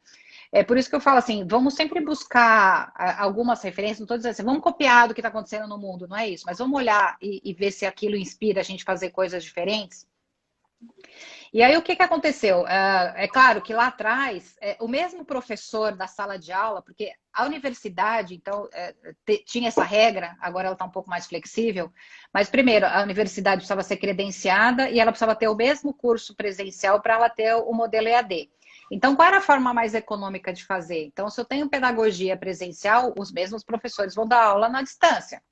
É por isso que eu falo assim, vamos sempre buscar algumas referências, não estou dizendo assim, vamos copiar do que está acontecendo no mundo, não é isso, mas vamos olhar e ver se aquilo inspira a gente a fazer coisas diferentes. E aí, o que aconteceu? É claro que lá atrás, o mesmo professor da sala de aula, porque a universidade, então, tinha essa regra, agora ela está um pouco mais flexível, mas, primeiro, a universidade precisava ser credenciada e ela precisava ter o mesmo curso presencial para ela ter o modelo EAD. Então, qual era a forma mais econômica de fazer? Então, se eu tenho pedagogia presencial, os mesmos professores vão dar aula na distância.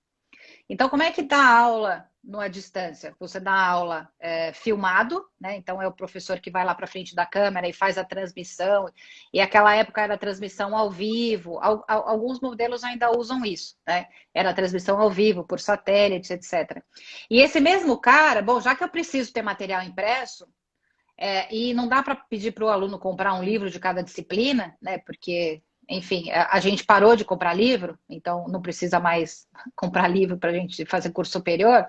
Então, como é que dá aula à distância? Você dá aula filmado, né? Então, é o professor que vai lá para frente da câmera e faz a transmissão. E aquela época era transmissão ao vivo. Alguns modelos ainda usam isso, né? Era transmissão ao vivo, por satélite, etc. E esse mesmo cara, bom, já que eu preciso ter material impresso, e não dá para pedir para o aluno comprar um livro de cada disciplina, né? Porque... Enfim, a gente parou de comprar livro, então não precisa mais comprar livro para a gente fazer curso superior.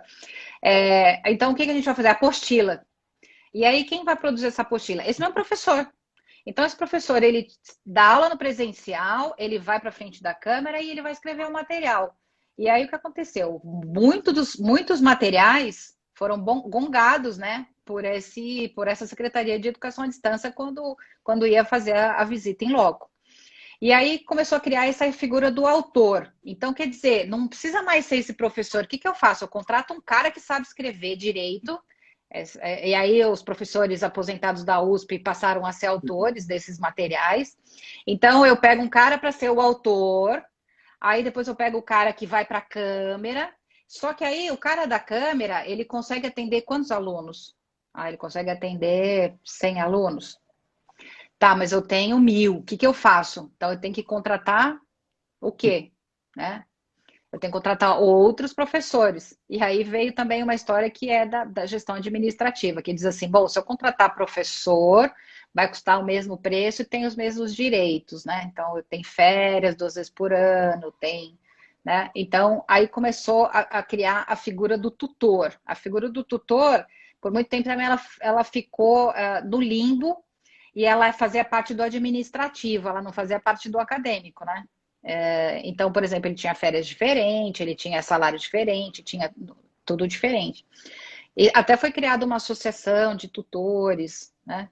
Então, o que a gente vai fazer? Apostila. E aí, quem vai produzir essa apostila? Esse mesmo professor. Então, esse professor, ele dá aula no presencial, ele vai para frente da câmera e ele vai escrever o material. E aí, o que aconteceu? Muitos materiais foram gongados, né, por essa Secretaria de Educação à Distância quando ia fazer a visita em loco. E aí começou a criar essa figura do autor. Então, quer dizer, não precisa mais ser esse professor. O que eu faço? Eu contrato um cara que sabe escrever direito. E aí os professores aposentados da USP passaram a ser autores desses materiais. Então, eu pego um cara para ser o autor. Aí depois eu pego o cara que vai para a câmera. Só que aí o cara da câmera, ele consegue atender quantos alunos? Ele consegue atender 100 alunos. Tá, mas eu tenho 1000. O que eu faço? Então, eu tenho que contratar o quê? Né? Eu tenho que contratar outros professores. E aí veio também uma história que é da gestão administrativa, que diz assim, bom, se eu contratar professor, vai custar o mesmo preço e tem os mesmos direitos, né? Então, eu tenho férias 2 vezes por ano, né? Então, aí começou a criar a figura do tutor. A figura do tutor, por muito tempo também, ela ficou no limbo, e ela fazia parte do administrativo, ela não fazia parte do acadêmico, né? Então, por exemplo, ele tinha férias diferentes, ele tinha salário diferente, tinha tudo diferente. E até foi criada uma associação de tutores, né,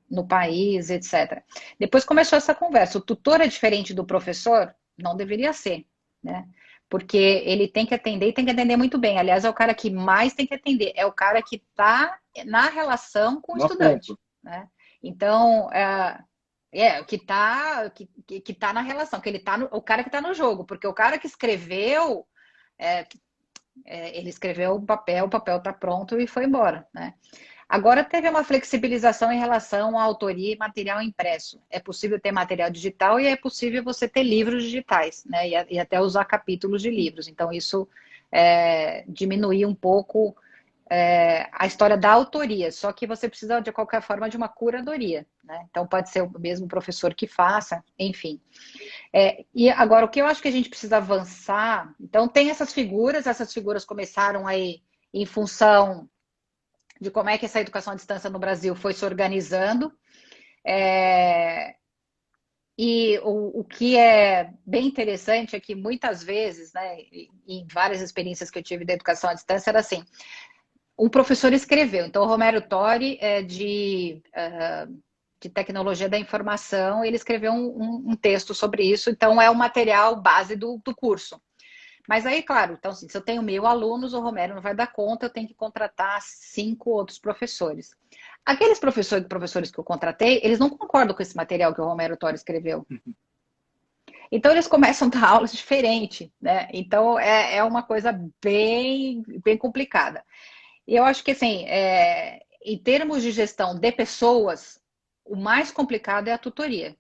no país, etc. Depois começou essa conversa. O tutor é diferente do professor? Não deveria ser, né? Porque ele tem que atender e tem que atender muito bem. Aliás, é o cara que mais tem que atender, é o cara que está na relação com o estudante, né? Então, que tá na relação, que o cara que está no jogo, porque o cara que escreveu, ele escreveu o papel está pronto e foi embora, né? Agora teve uma flexibilização em relação à autoria e material impresso. É possível ter material digital e é possível você ter livros digitais, né? E até usar capítulos de livros. Então, isso diminuiu um pouco a história da autoria, só que você precisa, de qualquer forma, de uma curadoria, né? Então, pode ser o mesmo professor que faça, enfim. E agora, o que eu acho que a gente precisa avançar... Então, tem essas figuras começaram aí em função de como é que essa educação à distância no Brasil foi se organizando. E o que é bem interessante é que, muitas vezes, né, em várias experiências que eu tive da educação à distância, era assim... Um professor escreveu, então o Romero Tori é de tecnologia da informação, ele escreveu um texto sobre isso, então é o material base do curso. Mas aí, claro, então, assim, se eu tenho 1000 alunos, o Romero não vai dar conta, eu tenho que contratar 5 outros professores. Aqueles professores que eu contratei, eles não concordam com esse material que o Romero Tori escreveu. Então, eles começam a dar aulas diferentes, né? Então, é uma coisa bem, bem complicada. E eu acho que, assim, em termos de gestão de pessoas, o mais complicado é a tutoria.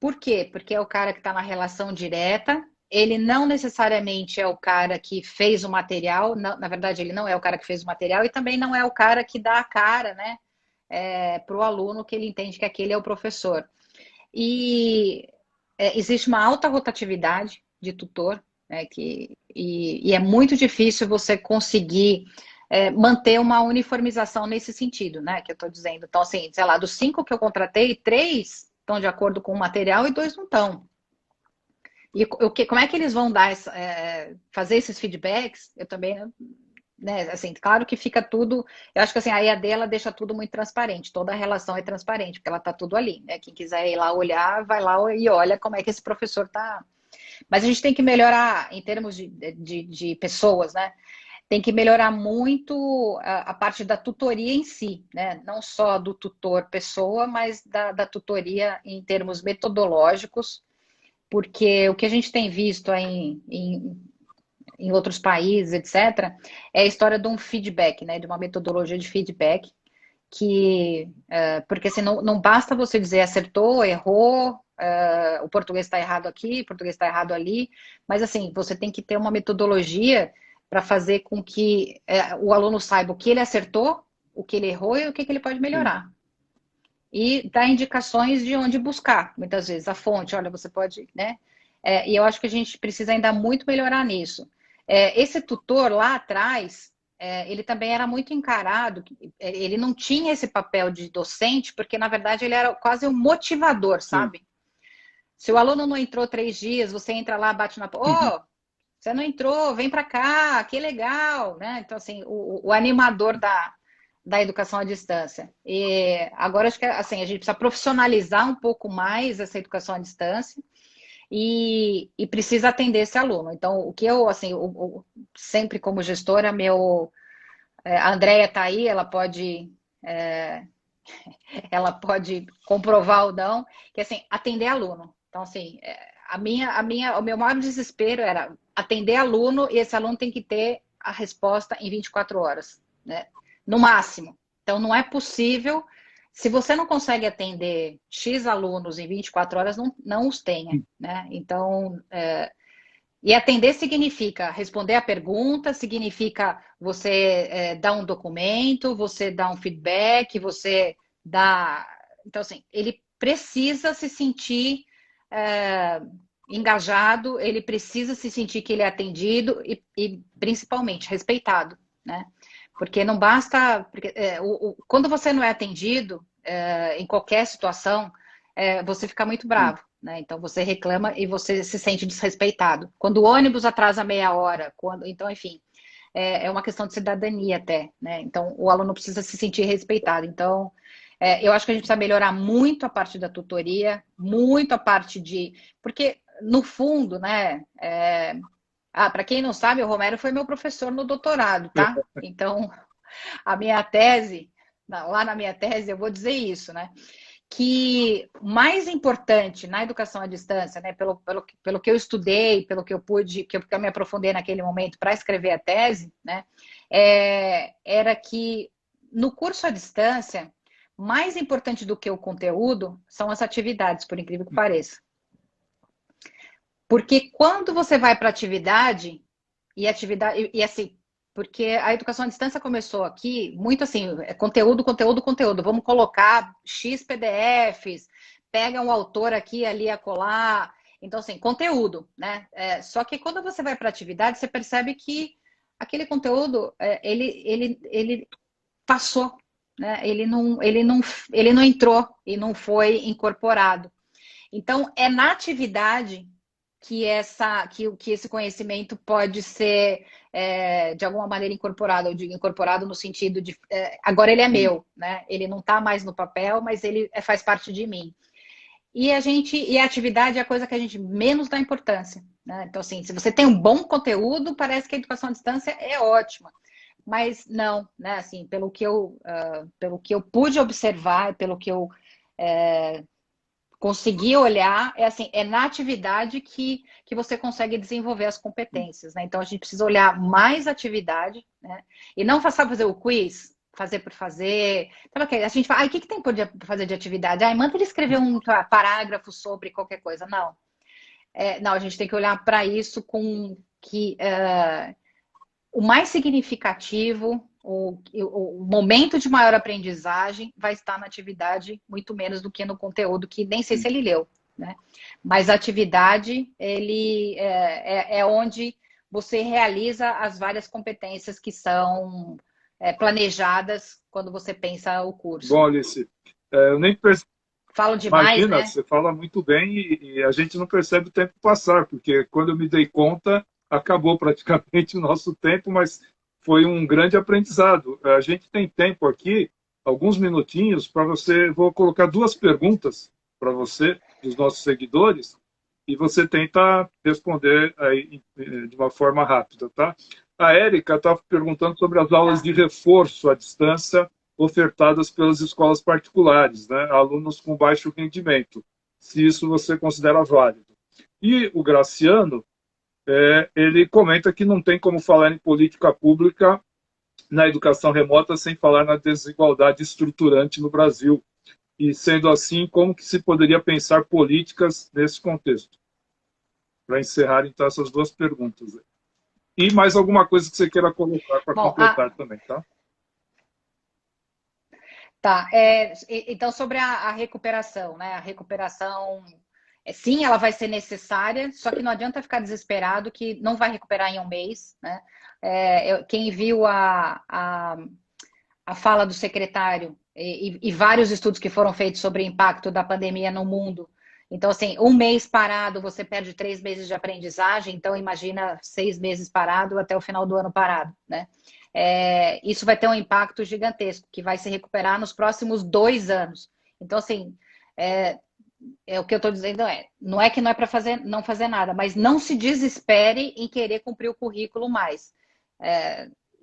Por quê? Porque é o cara que está na relação direta, ele não necessariamente é o cara que fez o material, na verdade, ele não é o cara que fez o material e também não é o cara que dá a cara, né, para o aluno que ele entende que aquele é o professor. E existe uma alta rotatividade de tutor, né, e é muito difícil você conseguir... manter uma uniformização nesse sentido, né, que eu estou dizendo. Então, assim, sei lá, dos 5 que eu contratei, 3 estão de acordo com o material e 2 não estão. E como é que eles vão dar fazer esses feedbacks? Eu também, né, assim, claro que fica tudo... Eu acho que, assim, a EAD, ela deixa tudo muito transparente, toda a relação é transparente, porque ela está tudo ali, né? Quem quiser ir lá olhar, vai lá e olha como é que esse professor está. Mas a gente tem que melhorar em termos de pessoas, né? Tem que melhorar muito a parte da tutoria em si, né? Não só do tutor pessoa, mas da tutoria em termos metodológicos, porque o que a gente tem visto em outros países, etc., é a história de um feedback, né? De uma metodologia de feedback, porque assim, não basta você dizer acertou, errou, o português está errado aqui, o português está errado ali, mas assim, você tem que ter uma metodologia para fazer com que o aluno saiba o que ele acertou, o que ele errou e o que ele pode melhorar. E dar indicações de onde buscar, muitas vezes, a fonte, olha, você pode, né? E eu acho que a gente precisa ainda muito melhorar nisso. Esse tutor lá atrás, ele também era muito encarado, ele não tinha esse papel de docente, porque, na verdade, ele era quase um motivador, sabe? Sim. Se o aluno não entrou 3 dias, você entra lá, bate na porta, você não entrou, vem para cá, que legal, né? Então, assim, o animador da educação à distância. E agora, acho que assim, a gente precisa profissionalizar um pouco mais essa educação à distância e precisa atender esse aluno. Então, o que eu, assim, sempre como gestora, a Andrea está aí, ela pode comprovar ou não, que assim, atender aluno. Então, assim, o meu maior desespero era atender aluno e esse aluno tem que ter a resposta em 24 horas, né? No máximo. Então, não é possível, se você não consegue atender X alunos em 24 horas, não os tenha, né? Então, e atender significa responder a pergunta, significa você dar um documento, você dar um feedback, você dar... Então, assim, ele precisa se sentir engajado, ele precisa se sentir que ele é atendido e principalmente, respeitado, né? Porque não basta... quando você não é atendido, em qualquer situação, você fica muito bravo, né? Então você reclama e você se sente desrespeitado. Quando o ônibus atrasa meia hora, então, enfim, é uma questão de cidadania até, né? Então o aluno precisa se sentir respeitado. Então, eu acho que a gente precisa melhorar muito a parte da tutoria, muito a parte de... Porque, no fundo, né... para quem não sabe, o Romero foi meu professor no doutorado, tá? Então, a minha tese, lá na minha tese, eu vou dizer isso, né? Que mais importante na educação à distância, né? Pelo que eu estudei, pelo que eu pude, que eu me aprofundei naquele momento para escrever a tese, né? Era que no curso à distância, mais importante do que o conteúdo são as atividades, por incrível que pareça. Porque quando você vai para atividade, e assim, porque a educação à distância começou aqui muito assim, conteúdo. Vamos colocar X PDFs, pega um autor aqui, ali, acolá. Então, assim, conteúdo, né? Só que quando você vai para atividade, você percebe que aquele conteúdo, ele passou, né? Ele não entrou e não foi incorporado. Então, é na atividade que esse conhecimento pode ser, de alguma maneira, incorporado. Eu digo incorporado no sentido de... agora ele é meu, né? Ele não está mais no papel, mas ele faz parte de mim. E a atividade é a coisa que a gente menos dá importância, né? Então, assim, se você tem um bom conteúdo, parece que a educação à distância é ótima. Mas não, né? Assim, pelo que eu pude observar, pelo que eu... conseguir olhar, é na atividade que você consegue desenvolver as competências, né? Então, a gente precisa olhar mais atividade, né? E não fazer o quiz, fazer por fazer. Então, a gente fala, o que tem por fazer de atividade? Manda ele escrever um parágrafo sobre qualquer coisa. Não. Não, a gente tem que olhar para isso com que o mais significativo, o momento de maior aprendizagem vai estar na atividade, muito menos do que no conteúdo, que nem sei se ele leu, né? Mas a atividade, ele é onde você realiza as várias competências que são planejadas quando você pensa o curso. Bom, Alice, eu nem percebo. Falo demais, Imagina, né? Você fala muito bem e a gente não percebe o tempo passar, porque quando eu me dei conta, acabou praticamente o nosso tempo, mas foi um grande aprendizado. A gente tem tempo aqui, alguns minutinhos, para você. Vou colocar 2 perguntas para você, dos nossos seguidores, e você tenta responder aí de uma forma rápida, tá? A Érica está perguntando sobre as aulas de reforço à distância ofertadas pelas escolas particulares, né? Alunos com baixo rendimento, se isso você considera válido. E o Graciano, ele comenta que não tem como falar em política pública na educação remota sem falar na desigualdade estruturante no Brasil. E, sendo assim, como que se poderia pensar políticas nesse contexto? Para encerrar, então, essas 2 perguntas. E mais alguma coisa que você queira colocar para completar também, tá? Tá. Então, sobre a recuperação, né? A recuperação... sim, ela vai ser necessária, só que não adianta ficar desesperado que não vai recuperar em um mês, né? Quem viu a fala do secretário e vários estudos que foram feitos sobre o impacto da pandemia no mundo. Então, assim, um mês parado, você perde 3 meses de aprendizagem, então imagina 6 meses parado até o final do ano parado, né? Isso vai ter um impacto gigantesco, que vai se recuperar nos próximos 2 anos. Então, assim, o que eu estou dizendo não é que não é para não fazer nada, mas não se desespere em querer cumprir o currículo mais.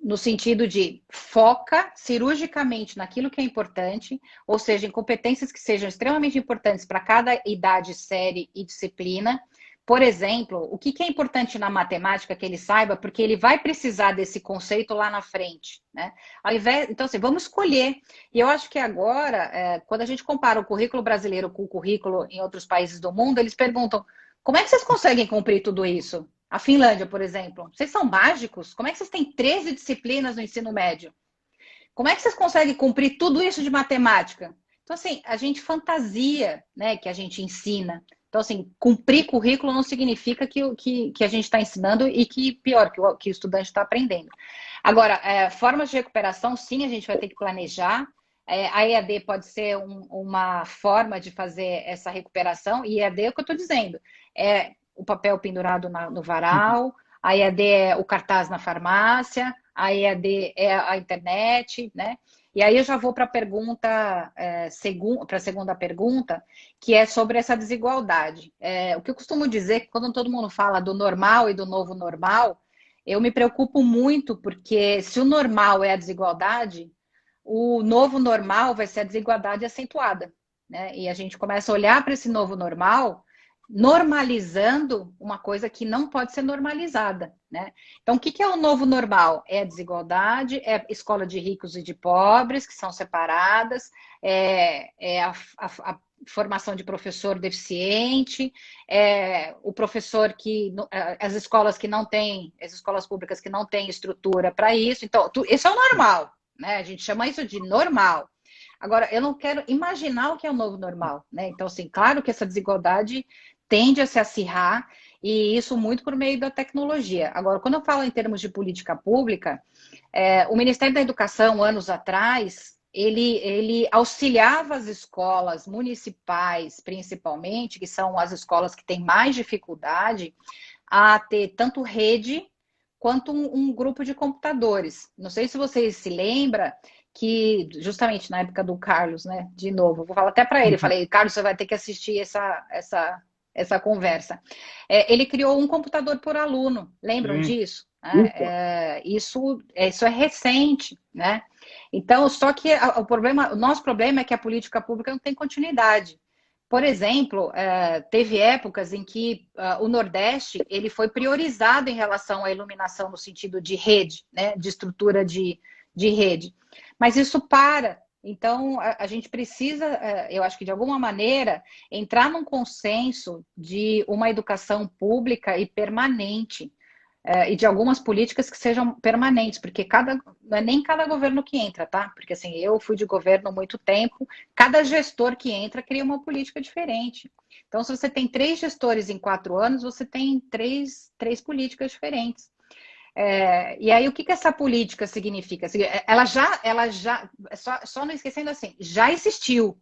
No sentido de foca cirurgicamente naquilo que é importante, ou seja, em competências que sejam extremamente importantes para cada idade, série e disciplina. Por exemplo, o que é importante na matemática que ele saiba, porque ele vai precisar desse conceito lá na frente, né? Então, assim, vamos escolher. E eu acho que agora, quando a gente compara o currículo brasileiro com o currículo em outros países do mundo, eles perguntam: como é que vocês conseguem cumprir tudo isso? A Finlândia, por exemplo. Vocês são mágicos? Como é que vocês têm 13 disciplinas no ensino médio? Como é que vocês conseguem cumprir tudo isso de matemática? Então, assim, a gente fantasia, né, que a gente ensina. Então, assim, cumprir currículo não significa que a gente está ensinando e que, pior, que o estudante está aprendendo. Agora, formas de recuperação, sim, a gente vai ter que planejar. A EAD pode ser uma forma de fazer essa recuperação, e EAD é o que eu estou dizendo. O papel pendurado no varal, a EAD é o cartaz na farmácia, a EAD é a internet, né? E aí eu já vou para a segunda pergunta, que é sobre essa desigualdade. O que eu costumo dizer é que quando todo mundo fala do normal e do novo normal, eu me preocupo muito, porque se o normal é a desigualdade, o novo normal vai ser a desigualdade acentuada, né? E a gente começa a olhar para esse novo normal normalizando uma coisa que não pode ser normalizada, né? Então, o que é o novo normal? É a desigualdade, é escola de ricos e de pobres, que são separadas, a formação de professor deficiente, o professor as escolas que não têm, as escolas públicas que não têm estrutura para isso. Então, isso é o normal, né? A gente chama isso de normal. Agora, eu não quero imaginar o que é o novo normal, né? Então, assim, claro que essa desigualdade tende a se acirrar, e isso muito por meio da tecnologia. Agora, quando eu falo em termos de política pública, o Ministério da Educação, anos atrás, ele auxiliava as escolas municipais, principalmente, que são as escolas que têm mais dificuldade, a ter tanto rede quanto um grupo de computadores. Não sei se vocês se lembram que, justamente na época do Carlos, né, de novo, vou falar até para ele, falei, Carlos, você vai ter que assistir essa conversa. Ele criou um computador por aluno, lembram disso? Isso é recente, né? Então, só que o nosso problema é que a política pública não tem continuidade. Por exemplo, teve épocas em que o Nordeste ele foi priorizado em relação à iluminação no sentido de rede, né, de estrutura de rede. Mas isso para. Então, a gente precisa, eu acho que de alguma maneira, entrar num consenso de uma educação pública e permanente, e de algumas políticas que sejam permanentes, porque não é nem cada governo que entra, tá? Porque assim, eu fui de governo há muito tempo, cada gestor que entra cria uma política diferente. Então, se você tem 3 gestores em 4 anos, você tem três políticas diferentes. E aí, o que essa política significa? Ela já, só não esquecendo assim, já existiu,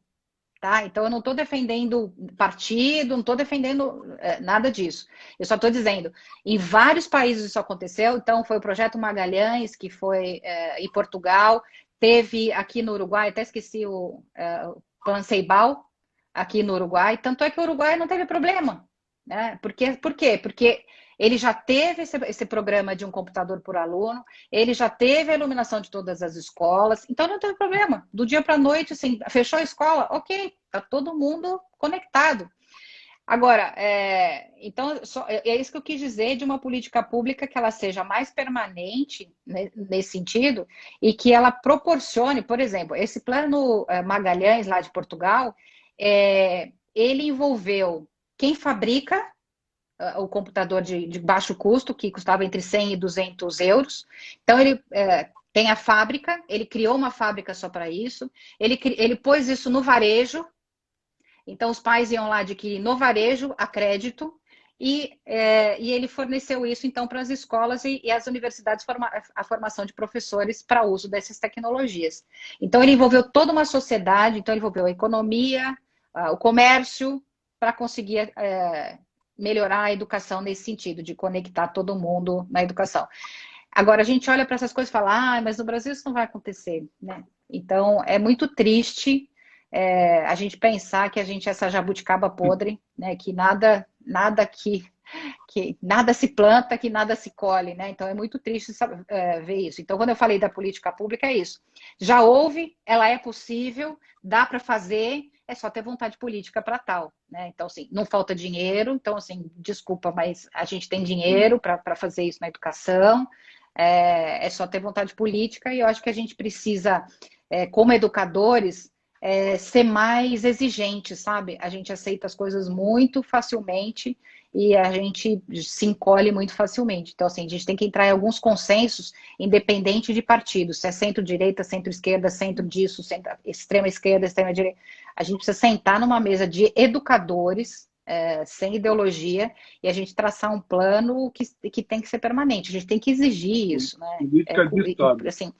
tá? Então, eu não estou defendendo partido, não estou defendendo nada disso. Eu só estou dizendo, em vários países isso aconteceu. Então, foi o Projeto Magalhães, que foi em Portugal, teve aqui no Uruguai, até esqueci o Plan Ceibal, aqui no Uruguai. Tanto é que o Uruguai não teve problema, né? Por quê? Porque ele já teve esse programa de um computador por aluno, ele já teve a iluminação de todas as escolas, então não teve problema. Do dia para a noite, assim, fechou a escola, ok, está todo mundo conectado. Agora, então, é isso que eu quis dizer de uma política pública que ela seja mais permanente, né, nesse sentido, e que ela proporcione, por exemplo, esse plano Magalhães, lá de Portugal, ele envolveu quem fabrica o computador de baixo custo, que custava entre 100 e 200 euros. Então, ele tem a fábrica, ele criou uma fábrica só para isso, ele pôs isso no varejo, Então, os pais iam lá adquirir no varejo a crédito e ele forneceu isso, então, para as escolas e as universidades, a formação de professores para uso dessas tecnologias. Então, ele envolveu toda uma sociedade, então, ele envolveu a economia, o comércio, para conseguir melhorar a educação nesse sentido, de conectar todo mundo na educação. Agora, a gente olha para essas coisas e fala, mas no Brasil isso não vai acontecer, né? Então, é muito triste a gente pensar que a gente é essa jabuticaba podre, né? Que nada se planta, que nada se colhe, né? Então, é muito triste ver isso. Então, quando eu falei da política pública, é isso. Já houve, ela é possível, dá para fazer, é só ter vontade política para tal, né? Então, assim, não falta dinheiro. Então, assim, desculpa, mas a gente tem dinheiro para fazer isso na educação. É só ter vontade política e eu acho que a gente precisa, como educadores, ser mais exigente, sabe? A gente aceita as coisas muito facilmente e a gente se encolhe muito facilmente. Então, assim, a gente tem que entrar em alguns consensos, independente de partido, se é centro-direita, centro-esquerda, centro disso, extrema-esquerda, extrema-direita. A gente precisa sentar numa mesa de educadores, sem ideologia, e a gente traçar um plano que tem que ser permanente. A gente tem que exigir isso, né? Política de Estado. Assim,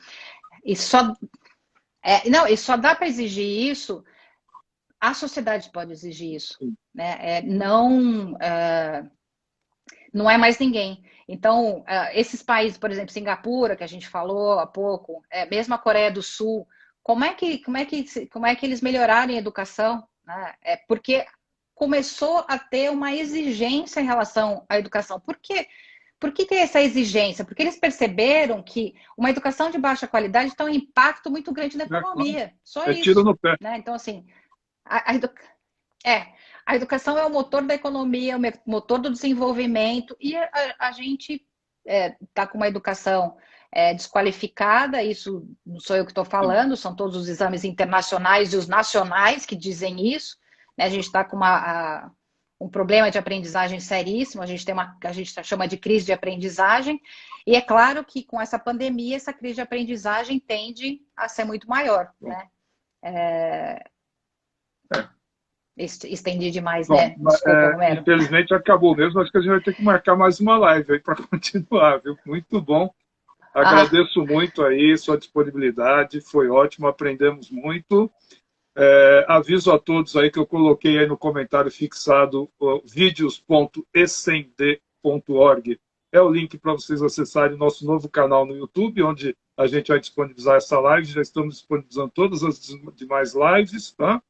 e só dá para exigir isso, a sociedade pode exigir isso, né? Não é mais ninguém. Então, esses países, por exemplo, Singapura, que a gente falou há pouco, mesmo a Coreia do Sul, como é que eles melhoraram a educação, né? Porque começou a ter uma exigência em relação à educação. Por quê? Por que tem essa exigência? Porque eles perceberam que uma educação de baixa qualidade tem um impacto muito grande na economia. Só isso. Tiro no pé. Né? Então, assim, a educação é o motor da economia, o motor do desenvolvimento, e a gente está com uma educação desqualificada. Isso não sou eu que estou falando, são todos os exames internacionais e os nacionais que dizem isso. Né? A gente está com um problema de aprendizagem seríssimo, a gente chama de crise de aprendizagem, e é claro que com essa pandemia, essa crise de aprendizagem tende a ser muito maior, né? Estendi demais, né? Desculpa, Romero. Infelizmente acabou mesmo, acho que a gente vai ter que marcar mais uma live aí para continuar, viu? Muito bom. Agradeço muito aí sua disponibilidade, foi ótimo, aprendemos muito. Aviso a todos aí que eu coloquei aí no comentário fixado vídeos.escend.org. É o link para vocês acessarem o nosso novo canal no YouTube, onde a gente vai disponibilizar essa live. Já estamos disponibilizando todas as demais lives, tá?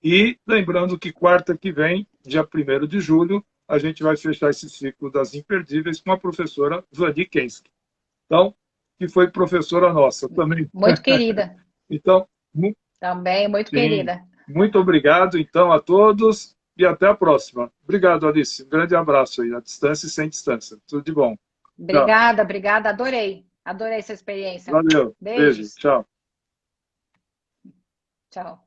E lembrando que quarta que vem, dia 1º de julho, a gente vai fechar esse ciclo das imperdíveis com a professora Vani Kensky. Então, que foi professora nossa também. Muito querida. Então, também, muito querida. Muito obrigado, então, a todos e até a próxima. Obrigado, Alice. Um grande abraço aí, à distância e sem distância. Tudo de bom. Obrigada, obrigada. Adorei. Adorei essa experiência. Valeu. Beijos. Beijo. Tchau. Tchau.